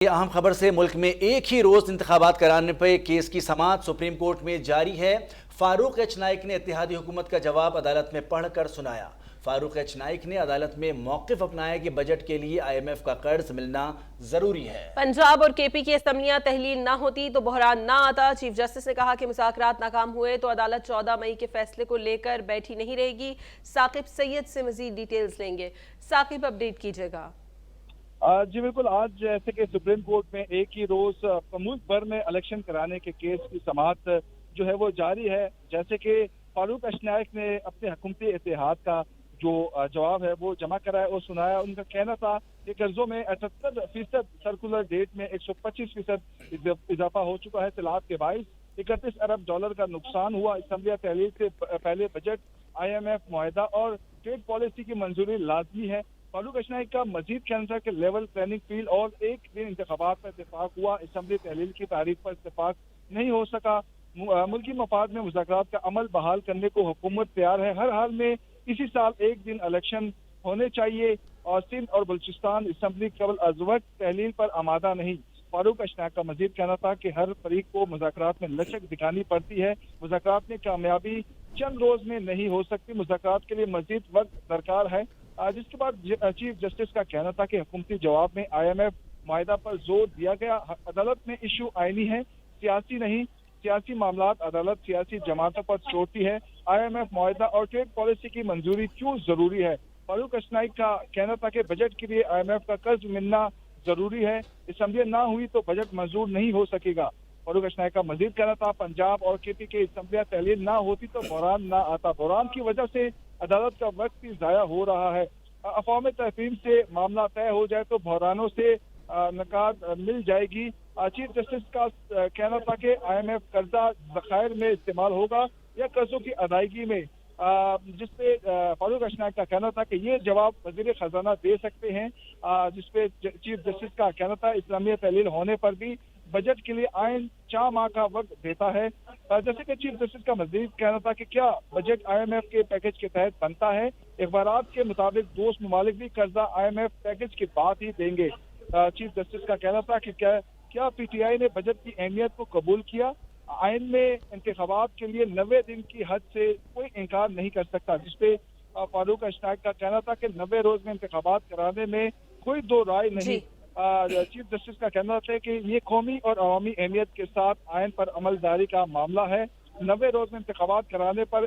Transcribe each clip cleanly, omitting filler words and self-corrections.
अहम खबर से मुल्क में एक ही रोज इंतखाबात कराने पर केस की समाअत सुप्रीम कोर्ट में जारी है। फारूक एच नाइक ने इत्तेहादी हुकूमत का जवाब अदालत में पढ़कर सुनाया। फारूक एच नाइक ने अदालत में मौक़िफ़ अपनाया कि बजट के लिए IMF का कर्ज मिलना जरूरी है। पंजाब और KP की असम्बलियां तहलील ना होती तो बहरान ना आता। चीफ जस्टिस ने कहा कि मुज़ाकरात नाकाम हुए तो अदालत 14 मई के फैसले को लेकर बैठी नहीं रहेगी। साकिब सैयद से मजीद डिटेल्स लेंगे। साकिब, अपडेट कीजिएगा। जी बिल्कुल, आज जैसे कि सुप्रीम कोर्ट में एक ही रोज मुल्क भर में इलेक्शन कराने के केस की समाअत जो है वो जारी है। जैसे कि फारूक एच नाइक ने अपने हुकूमती इत्तेहाद का जो जवाब है वो जमा कराया और सुनाया। उनका कहना था कि कर्जों में 78% सर्कुलर डेट में 125% इजाफा हो चुका है। तलाक के बाईस $31 अरब का नुकसान हुआ। असम्बलियां तहलील से पहले बजट, IMF मुआहदा और ट्रेड पॉलिसी की मंजूरी लाजमी है। फारूक एच नाइक का मजीद कहना था कि लेवल प्लानिंग फील्ड और एक दिन इंतखाबात पर इत्तेफाक हुआ। असम्बली तहलील की तारीख पर इत्तेफाक नहीं हो सका। मुल्की मफाद में मुज़ाकरात का अमल बहाल करने को हुकूमत तैयार है। हर हाल में इसी साल एक दिन इलेक्शन होने चाहिए और सिंध और बलूचिस्तान असम्बली कबल अज वक्त तहलील पर आमादा नहीं। फारूक एच नाइक का मजीद कहना था कि हर फरीक को मुज़ाकरात में लचक दिखानी पड़ती है। मुज़ाकरात में कामयाबी चंद रोज में नहीं हो सकती। मुज़ाकरात के लिए मजीद वक्त दरकार है। जिसके बाद चीफ जस्टिस का कहना था कि हुकूमती जवाब में IMF मुआहदा पर जोर दिया गया। अदालत में इशू आईनी है, सियासी नहीं। सियासी मामलात अदालत सियासी जमातों पर छोड़ती है। IMF मुआहदा और ट्रेड पॉलिसी की मंजूरी क्यों जरूरी है। फारूक एच नाइक का कहना था कि बजट के लिए IMF का कर्ज मिलना जरूरी है। असम्बलियां ना हुई तो बजट मंजूर नहीं हो सकेगा। फारूक एच नाइक का मजीद कहना था पंजाब और KP के असम्बलियां तहलील ना होती तो बहरान ना आता। बहरान की वजह से अदालत का वक्त भी जाया हो रहा है। अफ़वाह तहरीम से मामला तय हो जाए तो बहरानों से नकाद मिल जाएगी। चीफ जस्टिस का कहना था कि IMF कर्जा ज़खायर में इस्तेमाल होगा या कर्जों की अदायगी में, जिसपे फारूक एच नाइक का कहना था कि ये जवाब वज़ीर खजाना दे सकते हैं। जिसपे चीफ जस्टिस का कहना था इस्लामी तहलील होने पर भी बजट के लिए आइन 4 माह का वक्त देता है। जैसे कि चीफ जस्टिस का मजीद कहना था कि क्या बजट IMF के पैकेज के तहत बनता है। अखबारात के मुताबिक दोस्त ममालिक भी कर्जा IMF पैकेज के बाद ही देंगे। चीफ जस्टिस का कहना था कि क्या PTI ने बजट की अहमियत को कबूल किया। आइन में इंतखाबात के लिए 90 दिन की हद से कोई इनकार नहीं कर सकता। जिसपे फारूक एच नाइक का कहना था कि 90 रोज में इंतखाबात कराने में कोई दो राय नहीं। चीफ जस्टिस का कहना था कि ये कौमी और अवामी अहमियत के साथ आयन पर अमलदारी का मामला है। 90 रोज में इंतखाबात कराने पर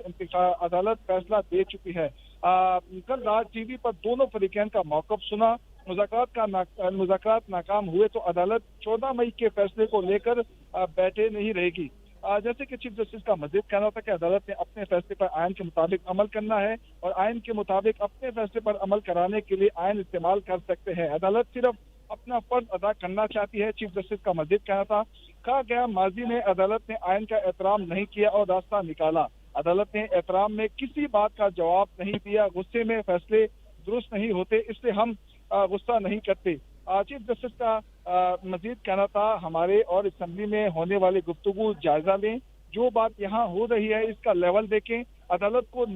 अदालत फैसला दे चुकी है। कल रात TV पर दोनों फरीकैन का मौक़िफ़ सुना। मुज़ाकरात नाकाम हुए तो अदालत 14 मई के फैसले को लेकर बैठे नहीं रहेगी। जैसे कि चीफ जस्टिस का मजीद कहना था कि अदालत ने अपने फैसले पर आयन के मुताबिक अमल करना है और आयन के मुताबिक अपने फैसले पर अमल कराने के लिए आयन इस्तेमाल कर सकते हैं। अदालत सिर्फ अपना फर्ज अदा करना चाहती है। चीफ जस्टिस का मजीद कहना था, कहा गया माजी में अदालत ने आयन का एहतराम नहीं किया और रास्ता निकाला। अदालत ने एहतराम में किसी बात का जवाब नहीं दिया। गुस्से में फैसले दुरुस्त नहीं होते, इसलिए हम गुस्सा नहीं करते। चीफ जस्टिस का मजीद कहना था, हमारे और असम्बली में होने वाली गुफ्तगू जायजा लें। जो बात यहाँ हो रही है इसका लेवल देखें। अदालत को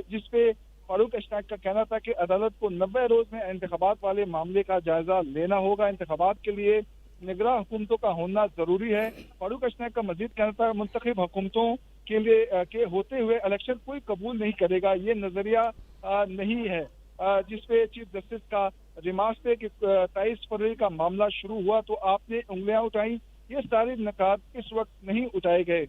जिसपे फारूक एच नाइक का कहना था कि अदालत को 90 रोज में इंतखाबात वाले मामले का जायजा लेना होगा। इंतखाबात के लिए निगरां हुकूमतों का होना जरूरी है। फारूक एच नाइक का मजीद कहना था, मुंतखब हुकूमतों के लिए के होते हुए इलेक्शन कोई कबूल नहीं करेगा, ये नजरिया नहीं है। जिसपे चीफ जस्टिस का रिमार्क थे कि 23 फरवरी का मामला शुरू हुआ तो आपने उंगलियां उठाई, ये सारी नकात इस वक्त नहीं उठाए गए।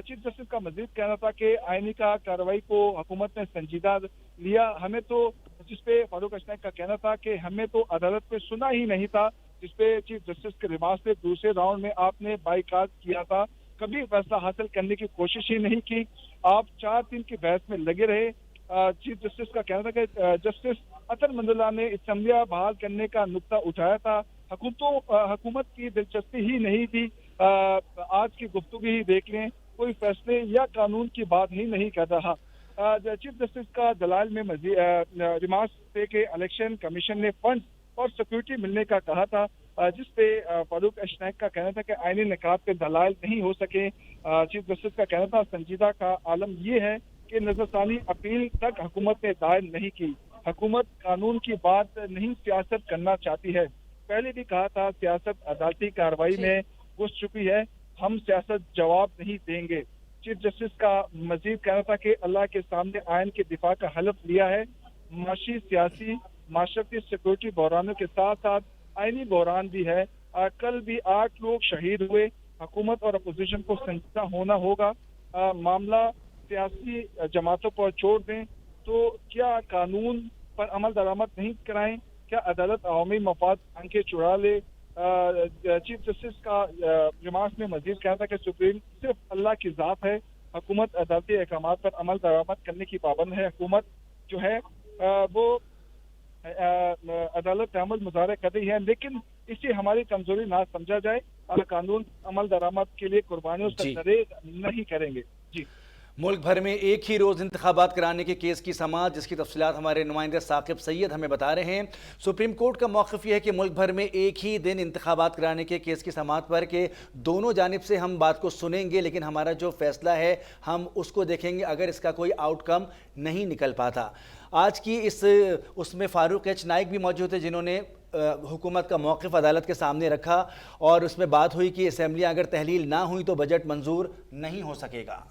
चीफ जस्टिस का मजीद कहना था कि आईनी का कार्रवाई को हुकूमत ने संजीदा लिया। हमें तो, जिसपे फारूक एच नाइक का कहना था कि हमें तो अदालत में सुना ही नहीं था। जिसपे चीफ जस्टिस के रिमार्क से दूसरे राउंड में आपने बाइकाट किया था, कभी फैसला हासिल करने की कोशिश ही नहीं की। आप 4 दिन की बहस में लगे रहे। चीफ जस्टिस का कहना था कि जस्टिस अतर मंदला ने असम्बलियां बहाल करने का नुक्ता उठाया था। हुकूमत की दिलचस्पी ही नहीं थी। आज की गुफ्तगू ही देख लें, कोई फैसले या कानून की बात ही नहीं कर रहा। चीफ जस्टिस का दलाल में रिमार्क थे कि इलेक्शन कमीशन ने फंड और सिक्योरिटी मिलने का कहा था। जिसपे फारूक एच नाइक का कहना था कि आईनी निकात पे दलाल नहीं हो सके। चीफ जस्टिस का कहना था, संजीदा का आलम ये है कि नजरसानी अपील तक हुकूमत ने दायर नहीं की। हुकूमत कानून की बात नहीं सियासत करना चाहती है। पहले भी कहा था सियासत अदालती कार्रवाई में घुस चुकी है, हम सियासत जवाब नहीं देंगे। चीफ जस्टिस का मजीद कहना था कि अल्लाह के सामने आयन के दिफा का हलफ लिया है। माशी, सियासी, माशरती, सिक्योरिटी बहरानों के साथ साथ आईनी बहरान भी है। कल भी 8 लोग शहीद हुए। हुकूमत और अपोजिशन को संजीदा होना होगा। मामला सियासी जमातों पर छोड़ दें तो क्या कानून पर अमल दरामद नहीं कराएं? क्या अदालत अवामी मफाद आंखें चुरा ले? चीफ जस्टिस का रिमार्क्स में मजीद कहा था कि सुप्रीम सिर्फ अल्लाह की ज़ात है, हुकूमत अदालती अहकामात पर अमल दरामद करने की पाबंद है। हुकूमत जो है वो अदालत पे अमल मुजाहरा कर रही है, लेकिन इसे हमारी कमजोरी ना समझा जाए। कानून अमल दरामद के लिए कुर्बानियों से दरेग नहीं करेंगे। जी, मुल्क भर में एक ही रोज़ इंतखाबात कराने के केस की समाअत, जिसकी तफसीलात हमारे नुमाइंदे साकिब सैयद हमें बता रहे हैं। सुप्रीम कोर्ट का मौक़िफ़ यह है कि मुल्क भर में एक ही दिन इंतखाबात कराने के केस की समाअत पर के दोनों जानिब से हम बात को सुनेंगे, लेकिन हमारा जो फ़ैसला है हम उसको देखेंगे अगर इसका कोई आउटकम नहीं निकल पाता। आज की उसमें फ़ारूक एच नाइक भी मौजूद थे, जिन्होंने हुकूमत का मौक़िफ़ अदालत के सामने रखा और उसमें बात हुई कि असेंबलियाँ अगर तहलील ना हुई तो बजट मंजूर नहीं हो सकेगा।